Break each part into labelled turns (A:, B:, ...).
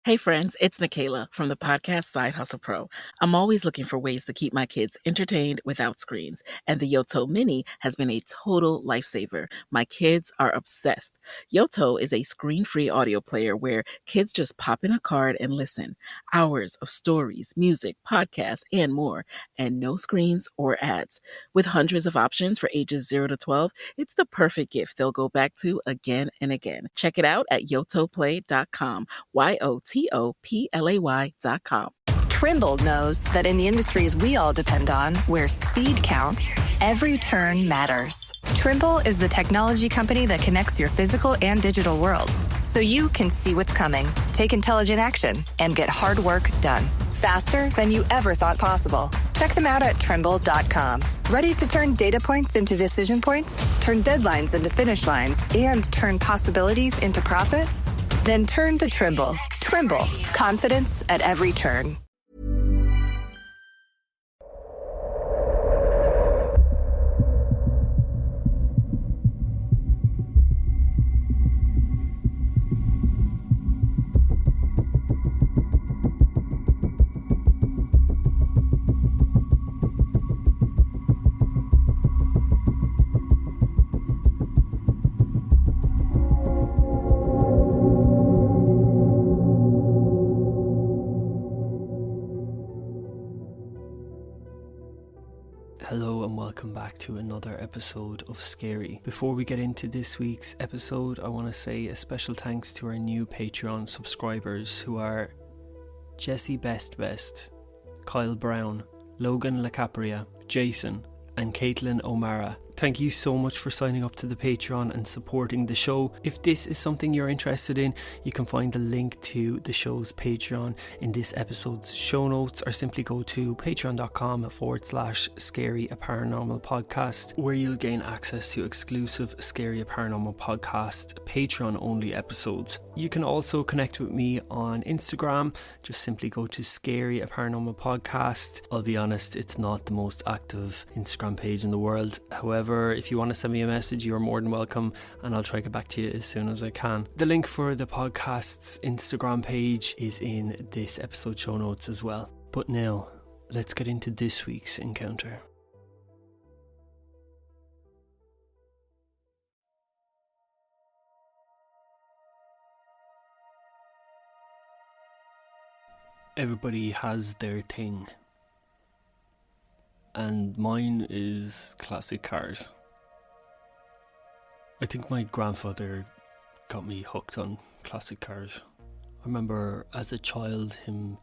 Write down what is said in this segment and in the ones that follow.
A: Hey friends, it's Nikayla from the podcast Side Hustle Pro. I'm always looking for ways to keep my kids entertained without screens, and the Yoto Mini has been a total lifesaver. My kids are obsessed. Yoto is a screen-free audio player where kids just pop in a card and listen. Hours of stories, music, podcasts, and more, and no screens or ads. With hundreds of options for ages 0 to 12, it's the perfect gift they'll go back to again and again. Check it out at yotoplay.com. YOTOPLAY.com.
B: Trimble knows that in the industries we all depend on, where speed counts, every turn matters. Trimble is the technology company that connects your physical and digital worlds, so you can see what's coming, take intelligent action, and get hard work done faster than you ever thought possible. Check them out at Trimble.com. Ready to turn data points into decision points? Turn deadlines into finish lines? And turn possibilities into profits? Then turn to Trimble. Trimble. Confidence at every turn.
C: Hello and welcome back to another episode of Scary. Before we get into this week's episode, I want to say a special thanks to our new Patreon subscribers who are Jesse Best, Kyle Brown, Logan LaCapria, Jason and Caitlin O'Mara. Thank you so much for signing up to the Patreon and supporting the show. If this is something you're interested in, you can find the link to the show's Patreon in this episode's show notes, or simply go to patreon.com/scaryaparanormalpodcast, where you'll gain access to exclusive Scary Paranormal Podcast Patreon only episodes. You can also connect with me on Instagram. Just simply go to Scary Paranormal Podcast. I'll be honest, it's not the most active Instagram page in the world. However, if you want to send me a message, you are more than welcome, and I'll try to get back to you as soon as I can. The link for the podcast's Instagram page is in this episode show notes as well. But now, let's get into this week's encounter. Everybody has their thing, and mine is classic cars. I think my grandfather got me hooked on classic cars. I remember as a child him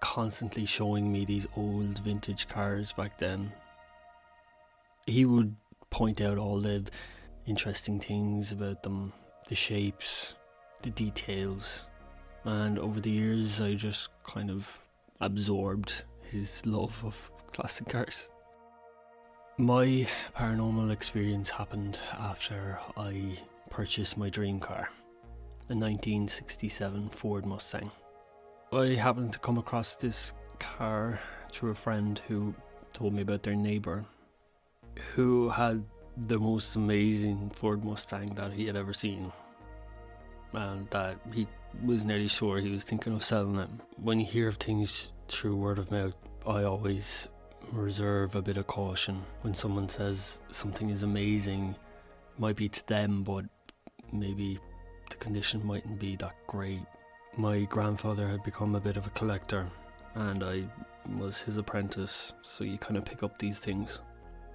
C: constantly showing me these old vintage cars back then. He would point out all the interesting things about them, the shapes, the details, and over the years I just kind of absorbed his love of classic cars. My paranormal experience happened after I purchased my dream car, a 1967 Ford Mustang. I happened to come across this car through a friend who told me about their neighbour who had the most amazing Ford Mustang that he had ever seen, and that he was nearly sure he was thinking of selling it. When you hear of things through word of mouth, I always reserve a bit of caution. When someone says something is amazing, it might be to them, but maybe the condition mightn't be that great. My grandfather had become a bit of a collector, and I was his apprentice, so you kind of pick up these things.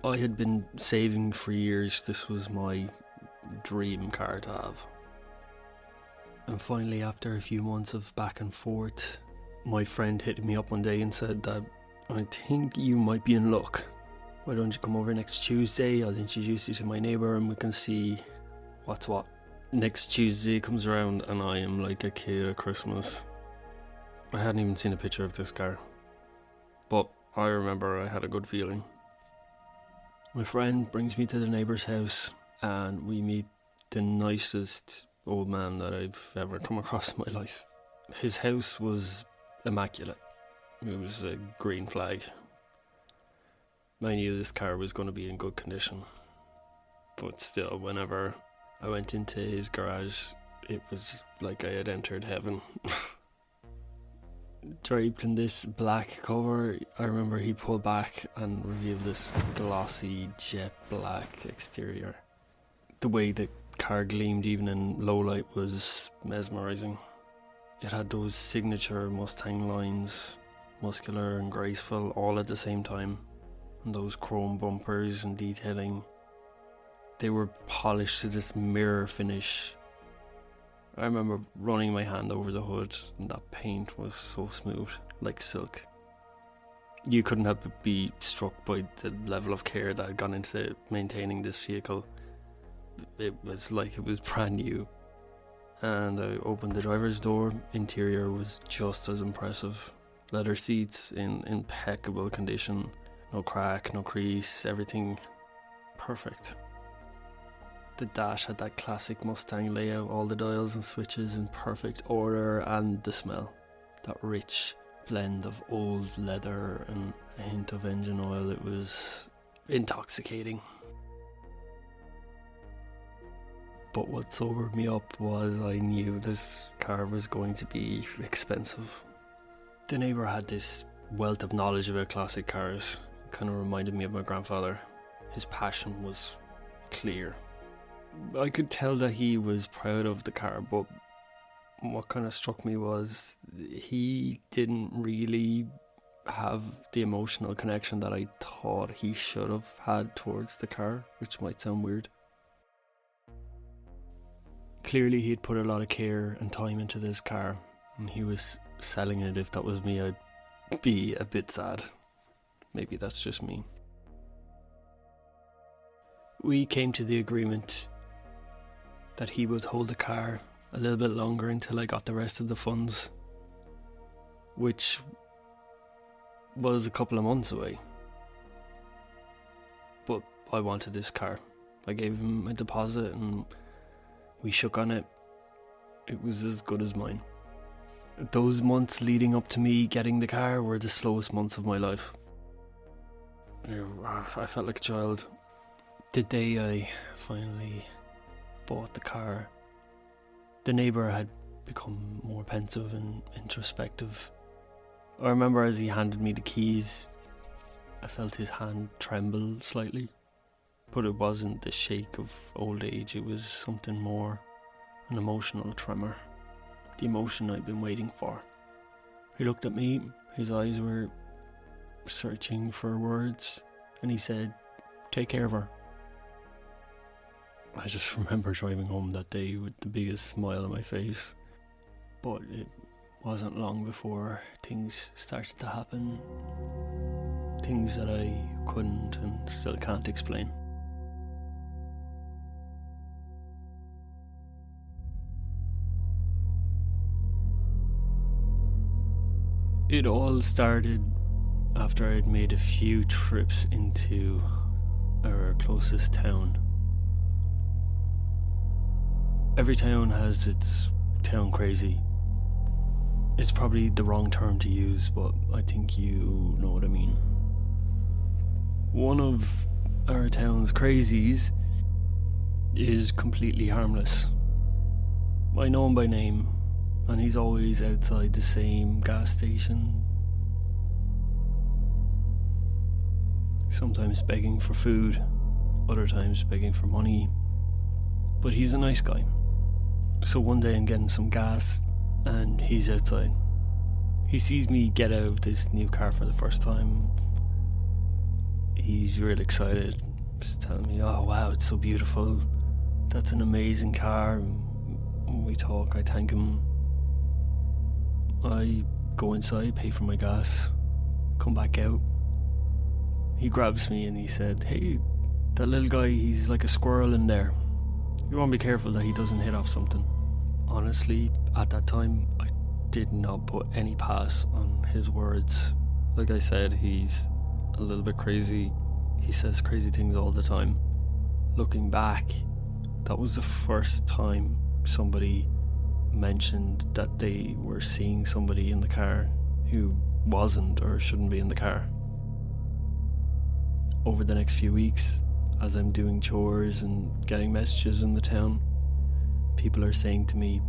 C: I had been saving for years. This was my dream car to have. And finally, after a few months of back and forth, my friend hit me up one day and said that, "I think you might be in luck. Why don't you come over next Tuesday? I'll introduce you to my neighbour and we can see what's what." Next Tuesday comes around and I am like a kid at Christmas. I hadn't even seen a picture of this car, but I remember I had a good feeling. My friend brings me to the neighbour's house and we meet the nicest old man that I've ever come across in my life. His house was immaculate. It was a green flag. I knew this car was going to be in good condition, but still, whenever I went into his garage, it was like I had entered heaven. Draped in this black cover, I remember he pulled back and revealed this glossy jet black exterior. The way the car gleamed even in low light was mesmerising. It had those signature Mustang lines, muscular and graceful all at the same time, and those chrome bumpers and detailing. They were polished to this mirror finish. I remember running my hand over the hood, and that paint was so smooth, like silk. You couldn't help but be struck by the level of care that had gone into maintaining this vehicle. It was like it was brand new. And I opened the driver's door. Interior was just as impressive. Leather seats in impeccable condition. No crack, no crease, everything perfect. The dash had that classic Mustang layout, all the dials and switches in perfect order, and the smell. That rich blend of old leather and a hint of engine oil. It was intoxicating. But what sobered me up was I knew this car was going to be expensive. The neighbour had this wealth of knowledge about classic cars. It kind of reminded me of my grandfather. His passion was clear. I could tell that he was proud of the car, but what kind of struck me was he didn't really have the emotional connection that I thought he should have had towards the car, which might sound weird. Clearly he'd put a lot of care and time into this car, and he was selling it. If that was me, I'd be a bit sad. Maybe that's just me. We came to the agreement that he would hold the car a little bit longer until I got the rest of the funds, which was a couple of months away. But I wanted this car. I gave him a deposit and we shook on it. It was as good as mine. Those months leading up to me getting the car were the slowest months of my life. I felt like a child. The day I finally bought the car, the neighbour had become more pensive and introspective. I remember as he handed me the keys, I felt his hand tremble slightly. But it wasn't the shake of old age, it was something more, an emotional tremor. The emotion I'd been waiting for. He looked at me, his eyes were searching for words, and he said, "Take care of her." I just remember driving home that day with the biggest smile on my face. But it wasn't long before things started to happen. Things that I couldn't and still can't explain. It all started after I'd made a few trips into our closest town. Every town has its town crazy. It's probably the wrong term to use, but I think you know what I mean. One of our town's crazies is completely harmless. I know him by name, and he's always outside the same gas station. Sometimes begging for food, other times begging for money. But he's a nice guy. So one day I'm getting some gas and he's outside. He sees me get out of this new car for the first time. He's real excited. Just telling me, "Oh wow, it's so beautiful. That's an amazing car." And we talk, I thank him. I go inside, pay for my gas, come back out. He grabs me and he said, "Hey, that little guy, he's like a squirrel in there. You want to be careful that he doesn't hit off something." Honestly, at that time, I did not put any pass on his words. Like I said, he's a little bit crazy. He says crazy things all the time. Looking back, that was the first time somebody mentioned that they were seeing somebody in the car who wasn't or shouldn't be in the car. Over the next few weeks, as I'm doing chores and getting messages in the town, people are saying to me,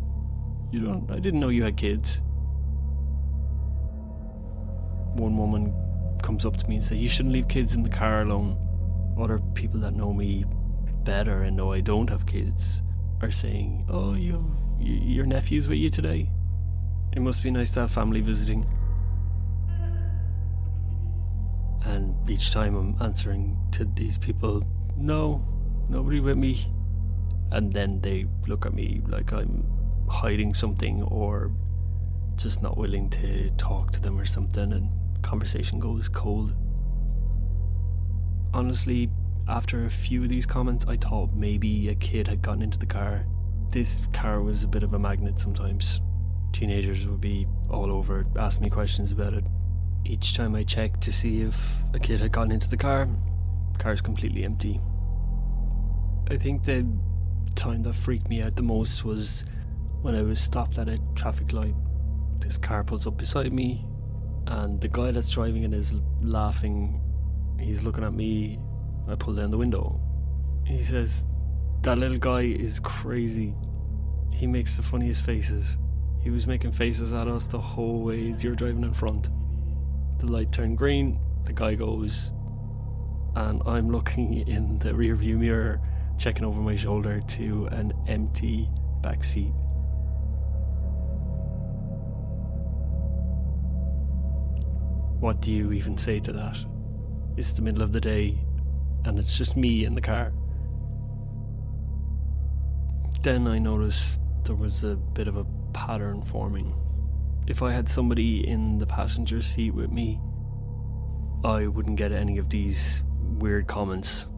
C: I didn't know you had kids. One woman comes up to me and says, you shouldn't leave kids in the car alone. Other people that know me better and know I don't have kids are saying, oh, you have your nephews with you today? It must be nice to have family visiting. And each time I'm answering to these people, no, nobody with me. And then they look at me like I'm hiding something or just not willing to talk to them or something, and conversation goes cold. Honestly, after a few of these comments, I thought maybe a kid had gotten into the car. This car was a bit of a magnet sometimes. Teenagers would be all over it, ask me questions about it. Each time I checked to see if a kid had gotten into the car's completely empty. I think the time that freaked me out the most was when I was stopped at a traffic light. This car pulls up beside me and the guy that's driving it is laughing. He's looking at me. I pull down the window. He says, that little guy is crazy. He makes the funniest faces. He was making faces at us the whole way as you're driving in front. The light turned green, the guy goes, and I'm looking in the rear view mirror, checking over my shoulder to an empty back seat. What do you even say to that? It's the middle of the day and it's just me in the car. Then I noticed there was a bit of a pattern forming. If I had somebody in the passenger seat with me, I wouldn't get any of these weird comments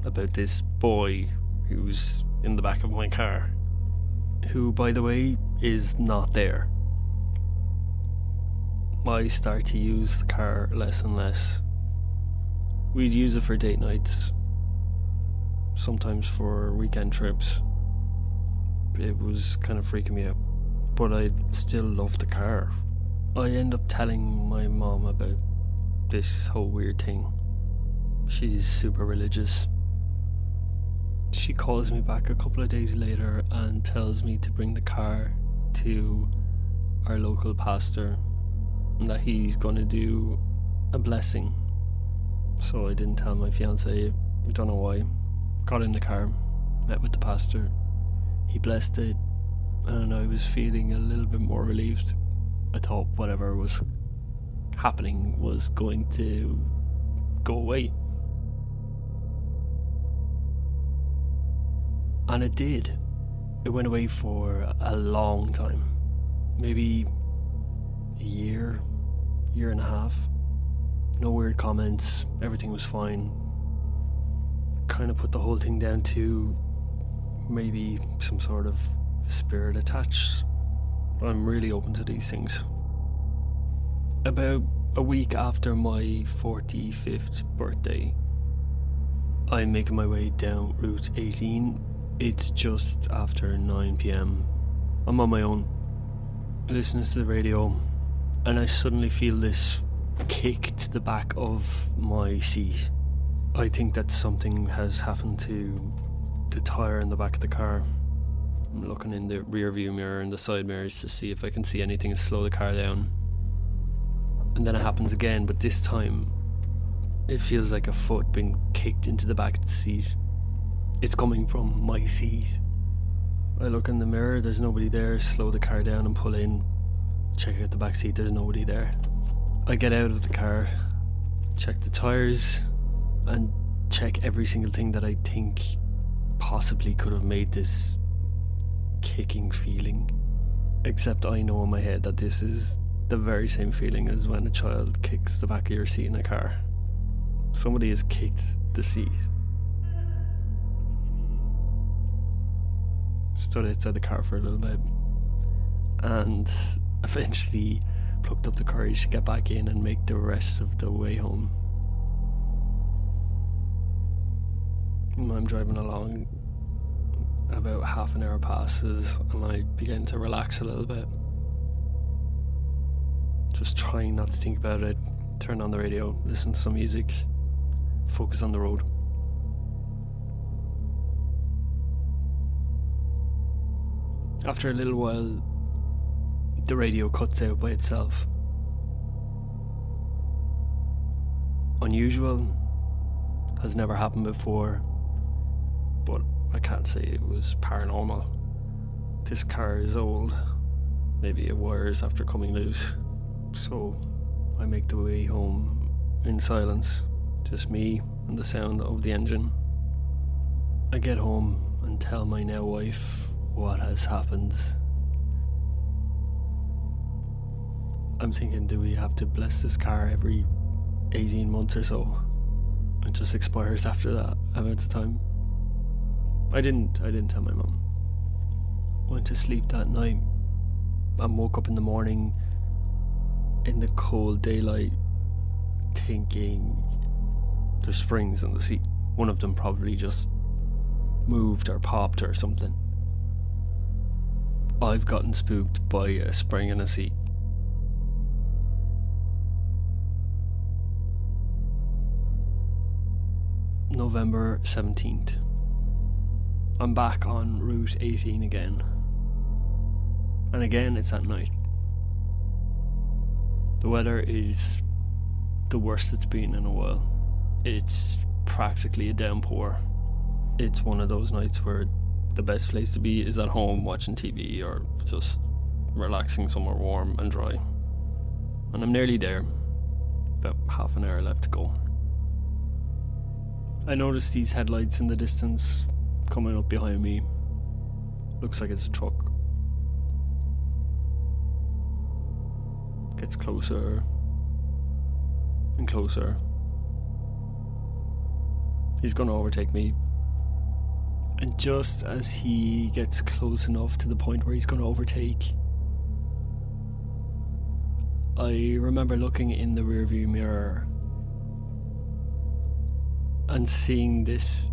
C: about this boy who's in the back of my car, who, by the way, is not there. I start to use the car less and less. We'd use it for date nights, sometimes for weekend trips. It was kind of freaking me out, but I still love the car. I end up telling my mom about this whole weird thing. She's super religious. She calls me back a couple of days later and tells me to bring the car to our local pastor and that he's going to do a blessing. So I didn't tell my fiance, I don't know why. Got in the car, met with the pastor. He blessed it, and I was feeling a little bit more relieved. I thought whatever was happening was going to go away. And it did. It went away for a long time. Maybe a year and a half. No weird comments, everything was fine. Kind of put the whole thing down to maybe some sort of spirit attached. I'm really open to these things. About a week after my 45th birthday, I'm making my way down Route 18. It's just after 9 p.m. I'm on my own, listening to the radio, and I suddenly feel this kick to the back of my seat. I think that something has happened to the tyre in the back of the car. I'm looking in the rear view mirror and the side mirrors to see if I can see anything to slow the car down. And then it happens again, but this time it feels like a foot being kicked into the back of the seat. It's coming from my seat. I look in the mirror, there's nobody there, slow the car down and pull in. Check out the back seat, there's nobody there. I get out of the car, check the tyres, and check every single thing that I think possibly could have made this kicking feeling. Except I know in my head that this is the very same feeling as when a child kicks the back of your seat in a car. Somebody has kicked the seat. Stood outside the car for a little bit and eventually plucked up the courage to get back in and make the rest of the way home. I'm driving along, about half an hour passes and I begin to relax a little bit. Just trying not to think about it, turn on the radio, listen to some music, focus on the road. After a little while, The radio cuts out by itself. Unusual, has never happened before, but I can't say it was paranormal. This car is old, maybe it wires after coming loose, so I make the way home in silence, just me and the sound of the engine. I get home and tell my now wife what has happened. I'm thinking, do we have to bless this car every 18 months or so? It just expires after that amount of time. I didn't tell my mum. Went to sleep that night and woke up in the morning in the cold daylight thinking there's springs in the seat. One of them probably just moved or popped or something. I've gotten spooked by a spring in a seat. November 17th. I'm back on Route 18 again. And again, it's at night. The weather is the worst it's been in a while. It's practically a downpour. It's one of those nights where the best place to be is at home watching TV or just relaxing somewhere warm and dry. And I'm nearly there. About half an hour left to go. I notice these headlights in the distance coming up behind me. Looks like it's a truck. Gets closer and closer. He's gonna overtake me. And just as he gets close enough to the point where he's gonna overtake, I remember looking in the rearview mirror and seeing this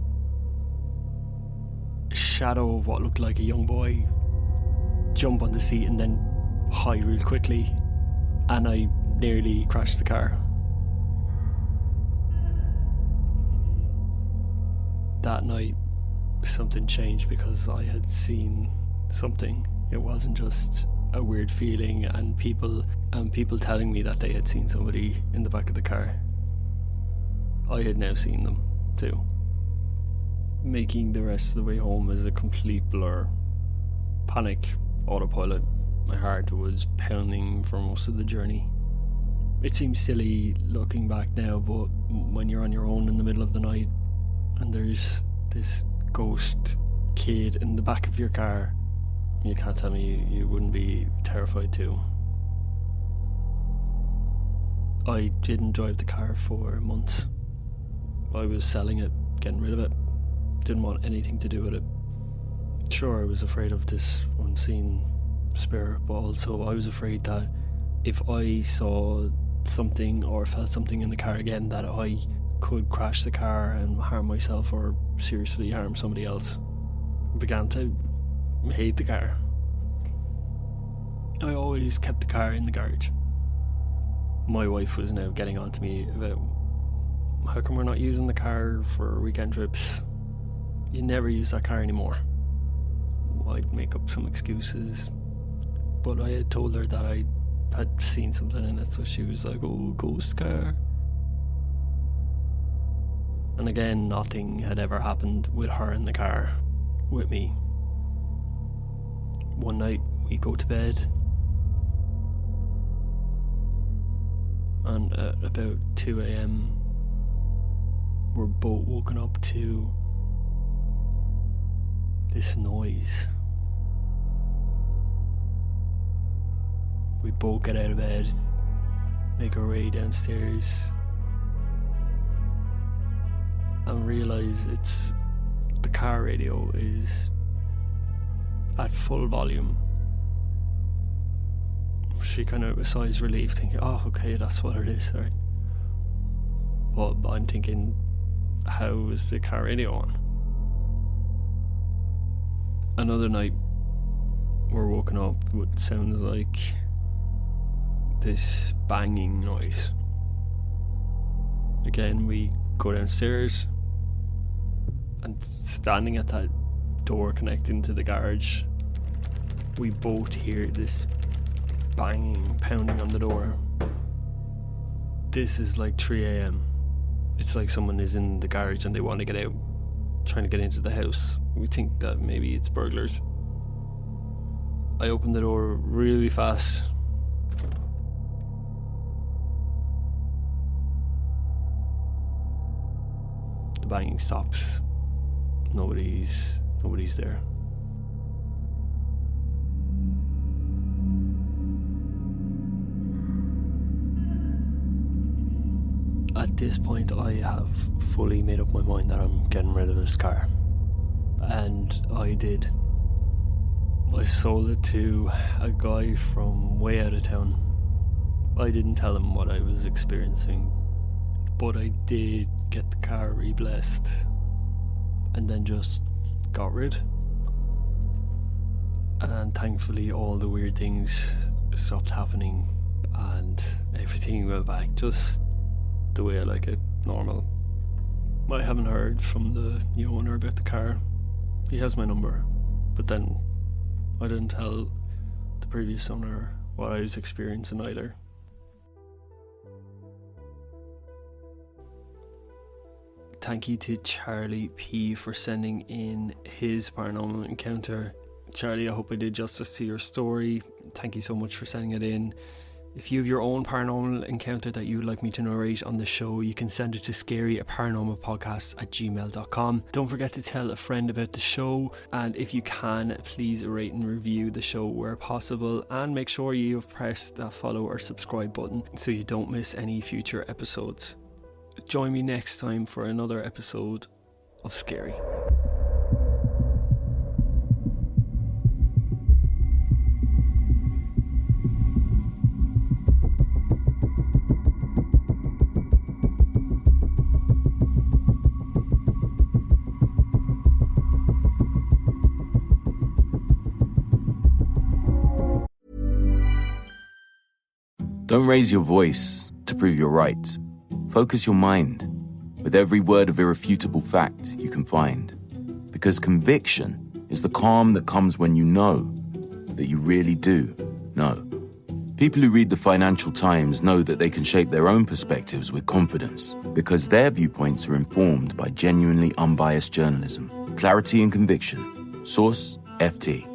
C: shadow of what looked like a young boy jump on the seat and then hide real quickly, and I nearly crashed the car. That night something changed because I had seen something. It wasn't just a weird feeling and people telling me that they had seen somebody in the back of the car. I had now seen them too. Making the rest of the way home is a complete blur. Panic, autopilot. My heart was pounding for most of the journey. It seems silly looking back now, but when you're on your own in the middle of the night and there's this ghost kid in the back of your car, you can't tell me you wouldn't be terrified too. I didn't drive the car for months. I was selling it, getting rid of it. Didn't want anything to do with it. Sure, I was afraid of this unseen spirit, but also I was afraid that if I saw something or felt something in the car again, that I could crash the car and harm myself or seriously harm somebody else. I began to hate the car. I always kept the car in the garage. My wife was now getting on to me about how come we're not using the car for weekend trips. You never use that car anymore. I'd make up some excuses, but I had told her that I had seen something in it, so she was like, oh, ghost car. And again, nothing had ever happened with her in the car with me. One night we go to bed, and at about 2 a.m. we're both woken up to this noise. We both get out of bed, make our way downstairs, and realise it's the car radio is at full volume. She kind of sighs relief, thinking, oh, okay, that's what it is, right? But I'm thinking, how is the car radio on? Another night, we're woken up with what sounds like this banging noise. Again, we go downstairs, and standing at that door connecting to the garage, we both hear this banging, pounding on the door. This is like 3 a.m. It's like someone is in the garage and they want to get out, trying to get into the house. We think that maybe it's burglars. I open the door really fast. The banging stops. Nobody's there. At this point, I have fully made up my mind that I'm getting rid of this car. And I did. I sold it to a guy from way out of town. I didn't tell him what I was experiencing, but I did get the car re-blessed and then just got rid. And thankfully all the weird things stopped happening and everything went back just the way I like it, normal. I haven't heard from the new owner about the car. He has my number, but then I didn't tell the previous owner what I was experiencing either. Thank you to Charlie P for sending in his paranormal encounter. Charlie, I hope I did justice to your story. Thank you so much for sending it in. If you have your own paranormal encounter that you would like me to narrate on the show, you can send it to scaryaparanormalpodcast@gmail.com. Don't forget to tell a friend about the show, and if you can, please rate and review the show where possible, and make sure you have pressed that follow or subscribe button so you don't miss any future episodes. Join me next time for another episode of Scary.
D: Don't raise your voice to prove you're right. Focus your mind with every word of irrefutable fact you can find. Because conviction is the calm that comes when you know that you really do know. People who read the Financial Times know that they can shape their own perspectives with confidence because their viewpoints are informed by genuinely unbiased journalism. Clarity and conviction. Source, FT.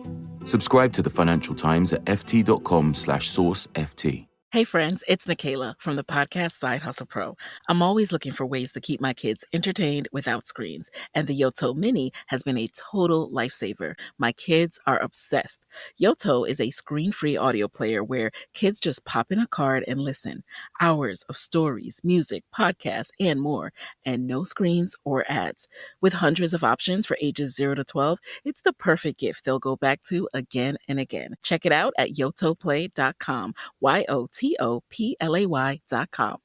D: Subscribe to the Financial Times at ft.com/sourceft.
A: Hey friends, it's Nikayla from the podcast Side Hustle Pro. I'm always looking for ways to keep my kids entertained without screens, and the Yoto Mini has been a total lifesaver. My kids are obsessed. Yoto is a screen-free audio player where kids just pop in a card and listen. Hours of stories, music, podcasts, and more, and no screens or ads. With hundreds of options for ages 0 to 12, it's the perfect gift they'll go back to again and again. Check it out at yotoplay.com. YOTOPLAY.com.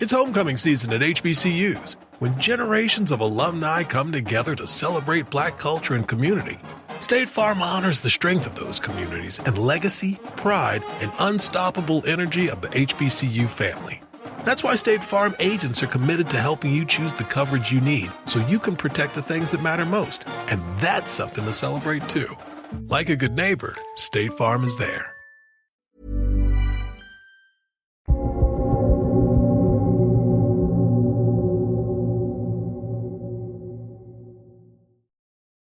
E: It's homecoming season at HBCUs, when generations of alumni come together to celebrate Black culture and community. State Farm honors the strength of those communities and legacy, pride, and unstoppable energy of the HBCU family. That's why State Farm agents are committed to helping you choose the coverage you need so you can protect the things that matter most. And that's something to celebrate too. Like a good neighbor, State Farm is there.